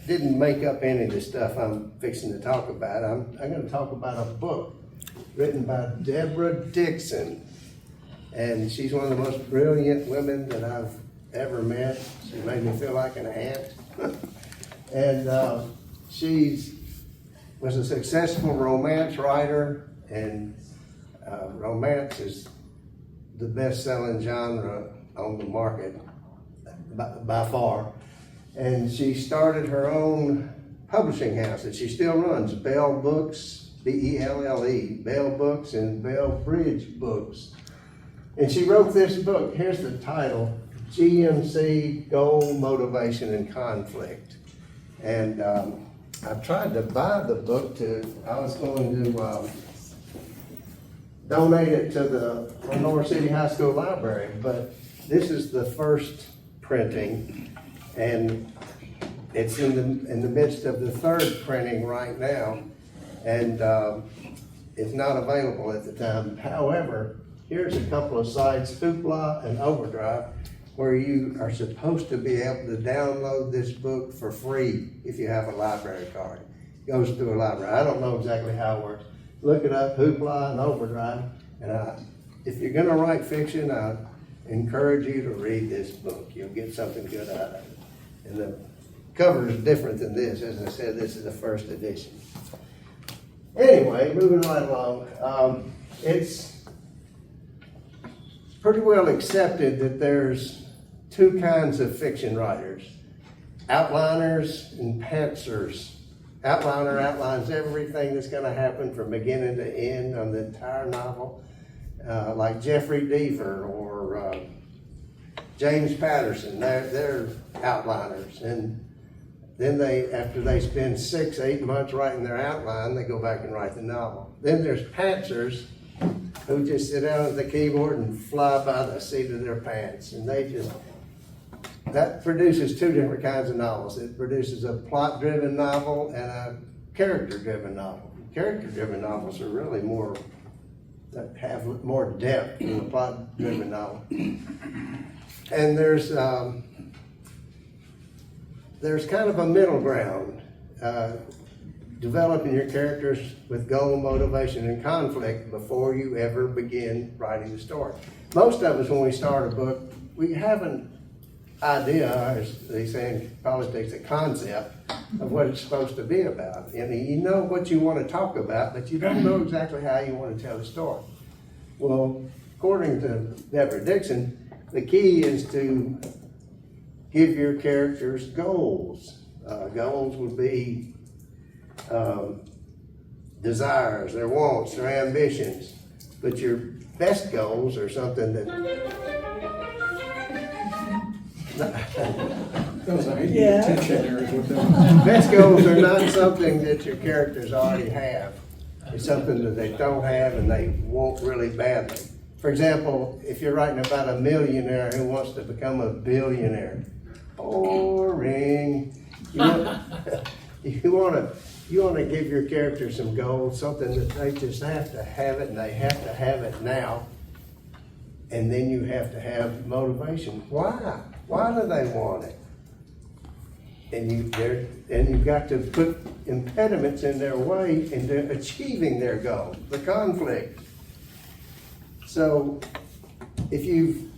didn't make up any of the stuff I'm fixing to talk about. I'm going to talk about a book written by Deborah Dixon. And she's one of the most brilliant women that I've ever met. She made me feel like an aunt. And she was a successful romance writer, and romance is the best-selling genre on the market by far. And she started her own publishing house that she still runs, Bell Books, B-E-L-L-E, Bell Books and Bell Bridge Books. And she wrote this book. Here's the title, GMC, Goal, Motivation, and Conflict. And I tried to buy the book I was going to donate it to the Lenore City High School Library, but this is the first printing, and it's in the midst of the third printing right now, and it's not available at the time. However, here's a couple of sites, Hoopla and Overdrive, where you are supposed to be able to download this book for free if you have a library card. It goes through a library. I don't know exactly how it works. Look it up, Hoopla and Overdrive, and if you're gonna write fiction, I encourage you to read this book. You'll get something good out of it. And the cover is different than this. As I said, this is the first edition. Anyway, moving right along. It's pretty well accepted that there's two kinds of fiction writers, outliners and pantsers. Outliner outlines everything that's going to happen from beginning to end on the entire novel, like Jeffrey Deaver or James Patterson. They're outliners, and then after they spend 6-8 months writing their outline, they go back and write the novel. Then there's pantsers, who just sit down at the keyboard and fly by the seat of their pants, and that produces two different kinds of novels. It produces a plot-driven novel and a character-driven novel. Character-driven novels are really that have more depth than a plot-driven novel. And there's kind of a middle ground, developing your characters with goal, motivation, and conflict before you ever begin writing the story. Most of us, when we start a book, we have an idea, as they say in politics, a concept of what it's supposed to be about. And you know what you want to talk about, but you don't know exactly how you want to tell the story. Well, according to Deborah Dixon, the key is to give your characters goals. Goals would be desires, their wants, their ambitions. But your best goals are something that best goals are not something that your characters already have. It's something that they don't have and they want really badly. For example, if you're writing about a millionaire who wants to become a billionaire, boring. You want to give your character some goals, something that they just have to have it, and they have to have it now. And then you have to have motivation. Why? Why do they want it? And you've got to put impediments in their way into achieving their goal, the conflict. So if you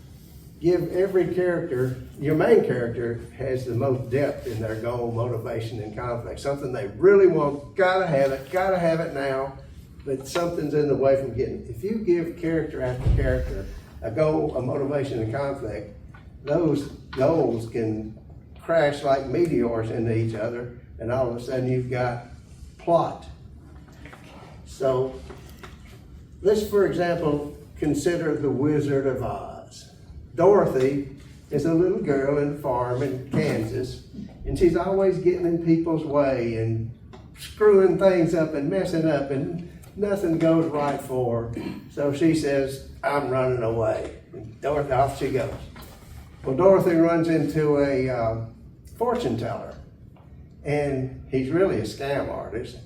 give every character, your main character has the most depth in their goal, motivation, and conflict. Something they really want, gotta have it now, but something's in the way from getting it. If you give character after character a goal, a motivation, and conflict, those goals can crash like meteors into each other, and all of a sudden you've got plot. So let's, for example, consider The Wizard of Oz. Dorothy is a little girl in a farm in Kansas, and she's always getting in people's way and screwing things up and messing up, and nothing goes right for her. So she says, I'm running away. And Dorothy, off she goes. Well, Dorothy runs into a fortune teller, and he's really a scam artist,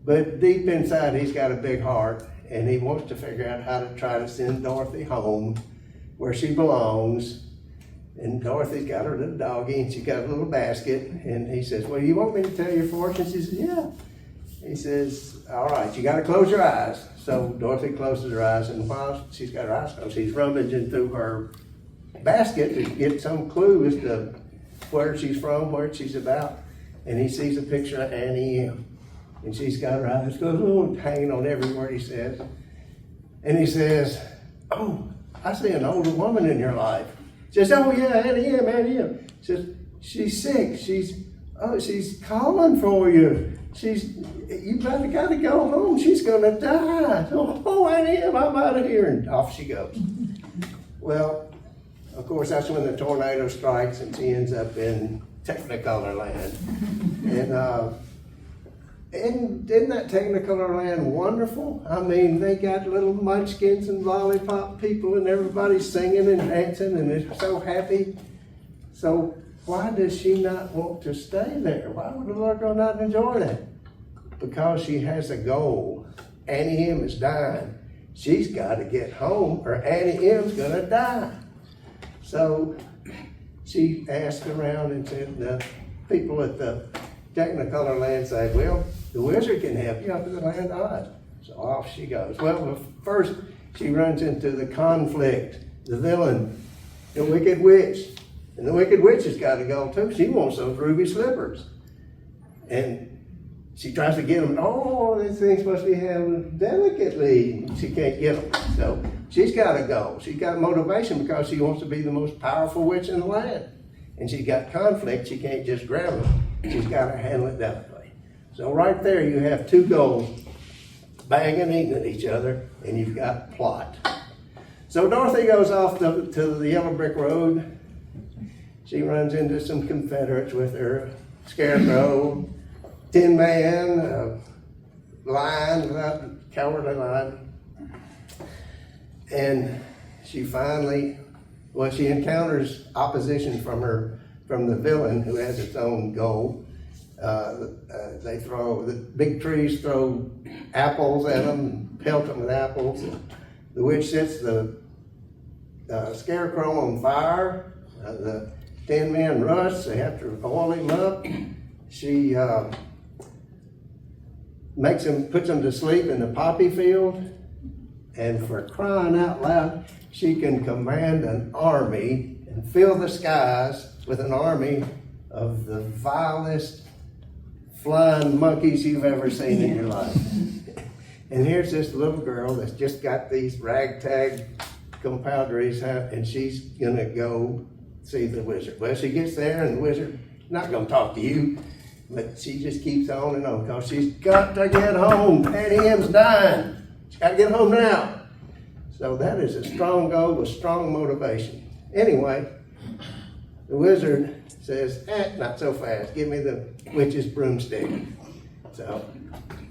but deep inside he's got a big heart, and he wants to figure out how to try to send Dorothy home where she belongs. And Dorothy's got her little doggy, and she's got a little basket. And he says, well, you want me to tell your fortune? She says, yeah. He says, all right, you got to close your eyes. So Dorothy closes her eyes, and while she's got her eyes closed, she's rummaging through her basket to get some clue as to where she's from, where she's about. And he sees a picture of Annie M. And she's got her eyes closed, hanging on every word he says. And he says, oh, I see an older woman in your life. She says, oh yeah, Annie M, Annie M. She says, she's sick. She's calling for you. You better gotta go home. She's gonna die. Oh, Annie M, I'm out of here. And off she goes. Well, of course, that's when the tornado strikes and she ends up in Technicolor land. And isn't that Technicolor land wonderful? I mean, they got little munchkins and lollipop people and everybody's singing and dancing and they're so happy. So why does she not want to stay there? Why would the little girl not enjoy that? Because she has a goal. Annie M is dying. She's got to get home or Annie M's gonna die. So she asked around and said, the people at the Technicolor land say, well, the wizard can help you up to the land of Oz. So off she goes. Well, first she runs into the conflict, the villain, the Wicked Witch. And the Wicked Witch has got to go too. She wants those ruby slippers. And she tries to get them. Oh, this thing's supposed to be held delicately. She can't get them. So she's got to go. She's got motivation because she wants to be the most powerful witch in the land. And she's got conflict. She can't just grab them. She's got to handle it delicately. So right there you have two goals banging at each other, and you've got plot. So Dorothy goes off to the Yellow Brick Road. She runs into some Confederates with her, Scarecrow, Tin Man, Lion, Cowardly Lion. And she finally, well, she encounters opposition from the villain who has its own goal. The big trees throw apples at them, pelt them with apples. The witch sets the Scarecrow on fire. The Tin Man rush, they have to oil him up. She puts him to sleep in the poppy field. And for crying out loud, she can command an army and fill the skies with an army of the vilest flying monkeys you've ever seen in your life. And here's this little girl that's just got these ragtag compadres, and she's gonna go see the wizard. Well, she gets there and the wizard's not gonna talk to you, but she just keeps on and on because she's got to get home. Annie M's dying. She's got to get home now. So that is a strong goal with strong motivation. Anyway, the wizard says, not so fast. Give me the witch's broomstick. So,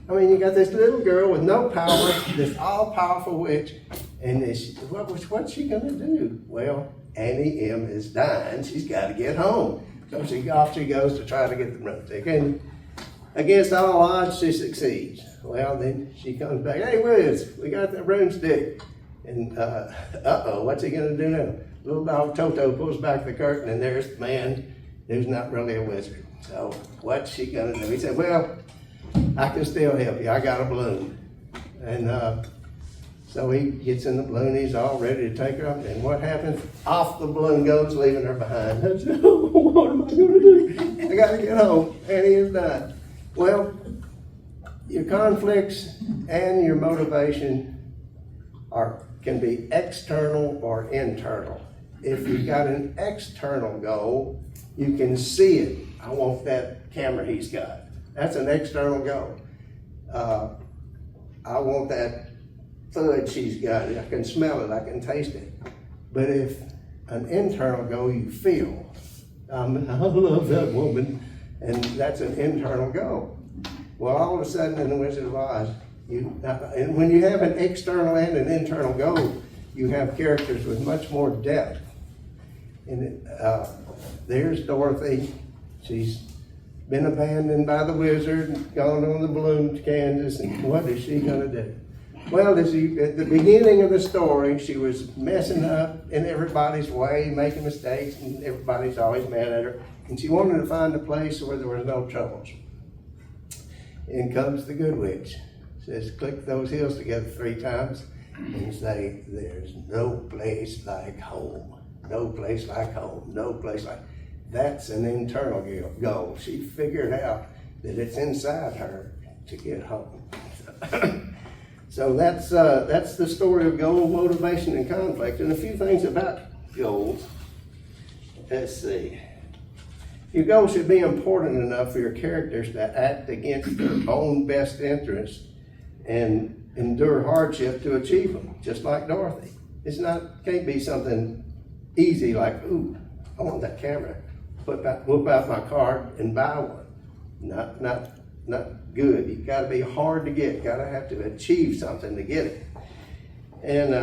I mean, you got this little girl with no power, this all-powerful witch, and what's she gonna do? Well, Annie M is dying. She's got to get home. So off she goes to try to get the broomstick. And against all odds, she succeeds. Well, then she comes back, hey, Wiz, we got the broomstick. And what's he gonna do now? Little dog Toto pulls back the curtain, and there's the man who's not really a wizard. So what's she gonna do? He said, well, I can still help you. I got a balloon. And so he gets in the balloon. He's all ready to take her up. And what happens? Off the balloon goes, leaving her behind. I said, oh, what am I gonna do? I gotta get home. Annie is dying. Well, your conflicts and your motivation can be external or internal. If you've got an external goal, you can see it. I want that camera he's got. That's an external goal. I want that food she's got. I can smell it, I can taste it. But if an internal goal you feel, I love that woman, and that's an internal goal. Well, all of a sudden in The Wizard of Oz, and when you have an external and an internal goal, you have characters with much more depth. And there's Dorothy. She's been abandoned by the wizard, gone on the balloon to Kansas, and what is she gonna do? Well, at the beginning of the story, she was messing up in everybody's way, making mistakes, and everybody's always mad at her. And she wanted to find a place where there was no troubles. In comes the good witch. Says, click those heels together 3 times and say, there's no place like home. No place like home. No place like. That's an internal goal. She figured out that it's inside her to get home. So that's the story of goal, motivation, and conflict. And a few things about goals. Let's see. Your goals should be important enough for your characters to act against their own best interests and endure hardship to achieve them, just like Dorothy. Can't be something easy like, ooh, I want that camera. Whip out my card and buy one. Not good. You gotta be hard to get. Gotta have to achieve something to get it. And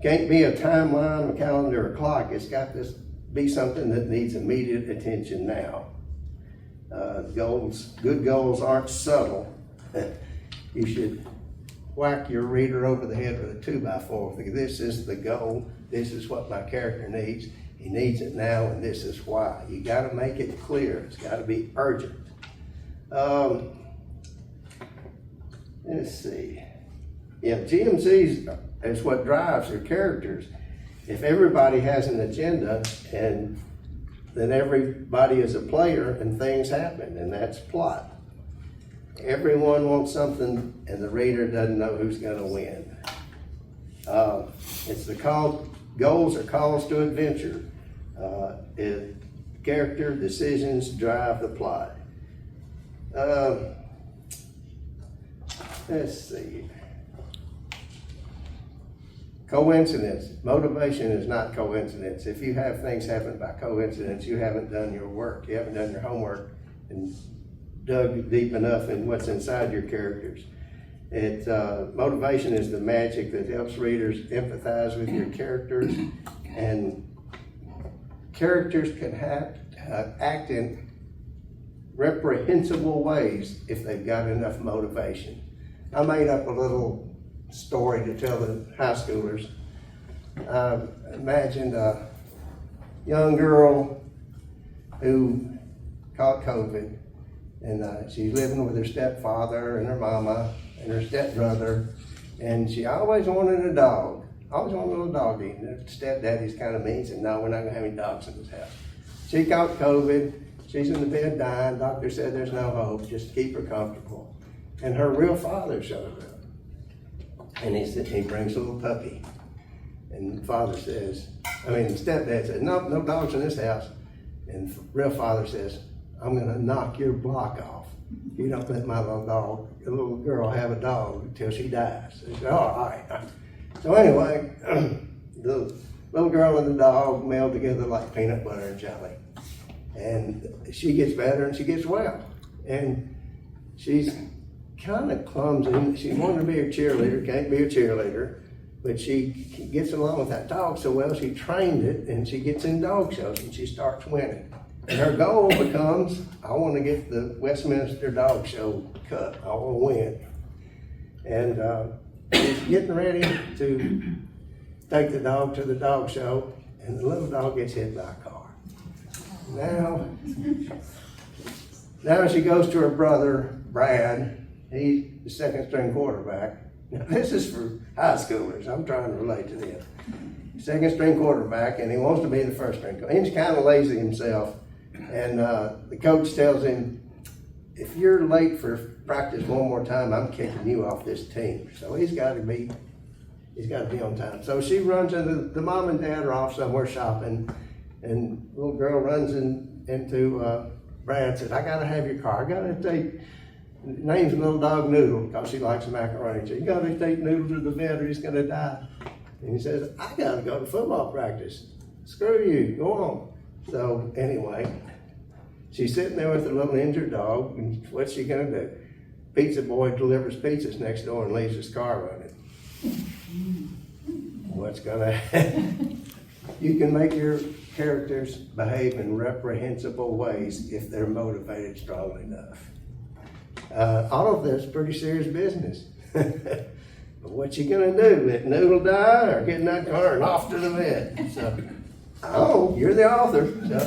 can't be a timeline, a calendar, or a clock. It's got to be something that needs immediate attention now. Good goals aren't subtle. You should whack your reader over the head with a 2x4. Because this is the goal. This is what my character needs. He needs it now, and this is why. You got to make it clear. It's got to be urgent. Let's see. Yeah, GMCs is what drives your characters. If everybody has an agenda, and then everybody is a player, and things happen, and that's plot. Everyone wants something, and the reader doesn't know who's going to win. Goals are calls to adventure. Character decisions drive the plot. Let's see. Coincidence. Motivation is not coincidence. If you have things happen by coincidence, you haven't done your work. You haven't done your homework and dug deep enough in what's inside your characters. Motivation is the magic that helps readers empathize with your characters, and characters can act in reprehensible ways if they've got enough motivation. I made up a little story to tell the high schoolers. I imagined a young girl who caught COVID, and she's living with her stepfather and her mama and her stepbrother, and she always wanted a dog. Always wanted a little doggy. And her stepdaddy's kind of mean, said, no, we're not gonna have any dogs in this house. She caught COVID, she's in the bed dying, doctor said there's no hope, just keep her comfortable. And her real father showed up. And he brings a little puppy. And the father says, the stepdad says, no dogs in this house. And the real father says, I'm gonna knock your block off. You don't let my little girl have a dog until she dies. They said, oh, all right. So anyway, the little girl and the dog meld together like peanut butter and jelly. And she gets better and she gets well. And she's kind of clumsy. She wanted to be a cheerleader, can't be a cheerleader, but she gets along with that dog so well, she trained it, and she gets in dog shows and she starts winning. And her goal becomes, I want to get the Westminster Dog Show Cup. I want to win. And she's getting ready to take the dog to the dog show, and the little dog gets hit by a car. Now she goes to her brother, Brad. He's the second string quarterback. Now this is for high schoolers. I'm trying to relate to them. Second string quarterback, and he wants to be the first string. He's kind of lazy himself. And the coach tells him, if you're late for practice one more time, I'm kicking you off this team. So he's got to be on time. So she runs into, the mom and dad are off somewhere shopping, and the little girl runs into Brad and says, I got to have your car. I got to take, name's Little Dog Noodle because she likes macaroni. So you got to take Noodle to the vet or he's going to die. And he says, I got to go to football practice. Screw you, go on. So anyway, she's sitting there with a little injured dog, and what's she gonna do? Pizza boy delivers pizzas next door and leaves his car running. What's gonna happen? You can make your characters behave in reprehensible ways if they're motivated strongly enough. All of this pretty serious business. But what you gonna do? Let Noodle die or get in that car and off to the vet? So, oh, you're the author. So,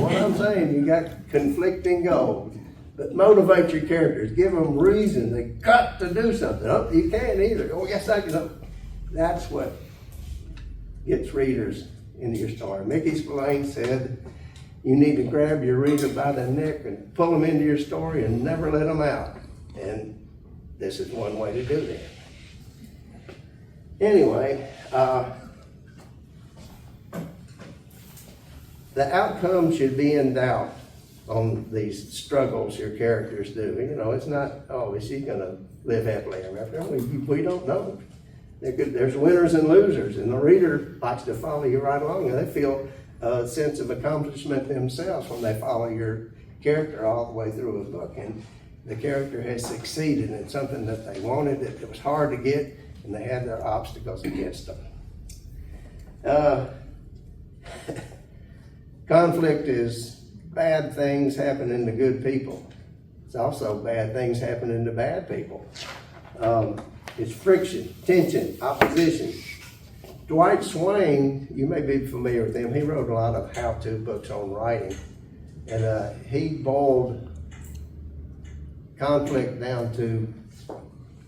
what I'm saying, you got conflicting goals. But motivate your characters. Give them reason. They got to do something. Oh, you can't either. Oh, yes, I can. That's what gets readers into your story. Mickey Spillane said, you need to grab your reader by the neck and pull them into your story and never let them out. And this is one way to do that. Anyway, the outcome should be in doubt on these struggles your characters do. You know, it's not, oh, is he gonna live happily ever after? We don't know. There's winners and losers, and the reader likes to follow you right along, and they feel a sense of accomplishment themselves when they follow your character all the way through a book, and the character has succeeded in something that they wanted, that it was hard to get, and they had their obstacles against them. Conflict is bad things happening to good people. It's also bad things happening to bad people. It's friction, tension, opposition. Dwight Swain, you may be familiar with him. He wrote a lot of how-to books on writing. And he boiled conflict down to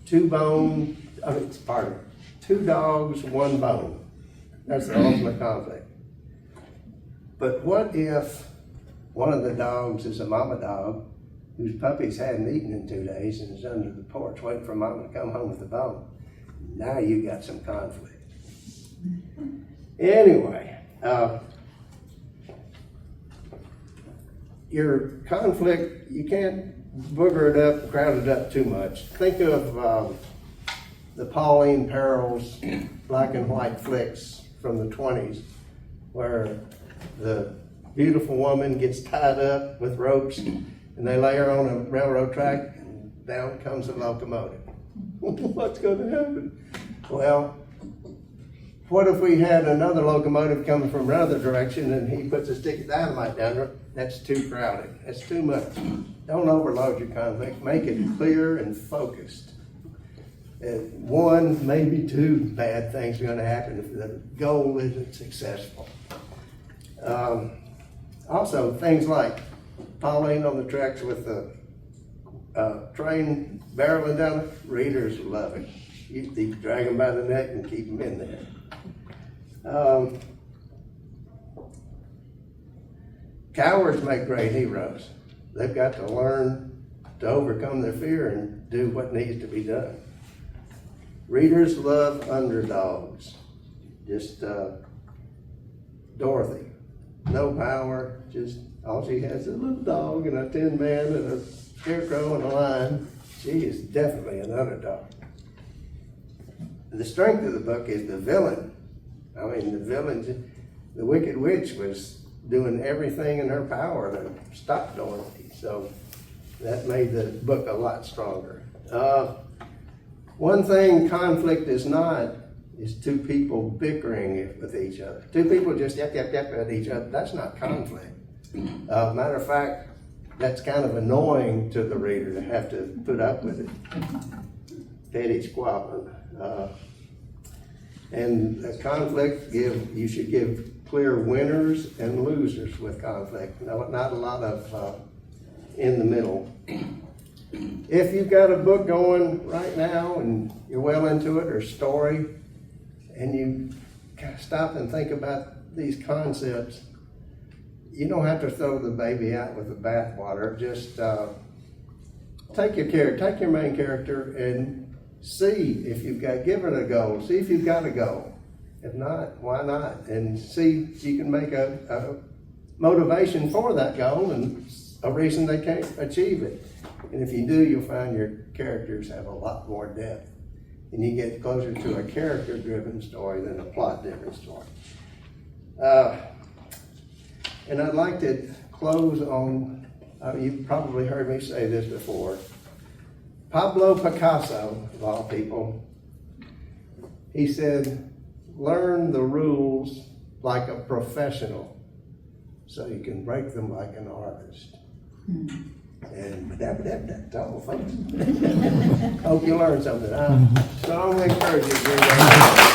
two dogs, one bone. That's the ultimate conflict. But what if one of the dogs is a mama dog whose puppies hadn't eaten in 2 days and is under the porch waiting for mama to come home with the bone? Now you got some conflict. Anyway, your conflict, you can't booger it up, crowd it up too much. Think of the Pauline Perrell's black and white flicks from the 20s, where the beautiful woman gets tied up with ropes and they lay her on a railroad track and down comes a locomotive. What's going to happen? Well, what if we had another locomotive coming from another direction and he puts a stick of dynamite down there? That's too crowded. That's too much. Don't overload your conflict. Make it clear and focused. One, maybe two bad things are going to happen if the goal isn't successful. Also, things like Pauline on the tracks with the train barreling down it, readers love it. You drag them by the neck and keep them in there. Cowards make great heroes. They've got to learn to overcome their fear and do what needs to be done. Readers love underdogs. Just Dorothy, no power, just all she has is a little dog and a tin man and a scarecrow and a lion. She is definitely an underdog. The strength of the book is the villain. I mean, the villain, the Wicked Witch was doing everything in her power to stop Dorothy. So that made the book a lot stronger. One thing conflict is not is two people bickering with each other. Two people just yap at each other. That's not conflict. Matter of fact, that's kind of annoying to the reader to have to put up with it. Petty squabbling. And conflict, you should give clear winners and losers with conflict. No, not a lot of in the middle. If you've got a book going right now and you're well into it, or story, and you stop and think about these concepts, you don't have to throw the baby out with the bathwater. Just take your main character and see if you've got, give it a go. See if you've got a goal. If not, why not? And see if you can make a motivation for that goal and a reason they can't achieve it. And if you do, you'll find your characters have a lot more depth. And you get closer to a character-driven story than a plot-driven story. And I'd like to close on, you've probably heard me say this before. Pablo Picasso, of all people, he said, learn the rules like a professional so you can break them like an artist. and that's all, folks. Hope you learned something. So I'm gonna encourage you to do that.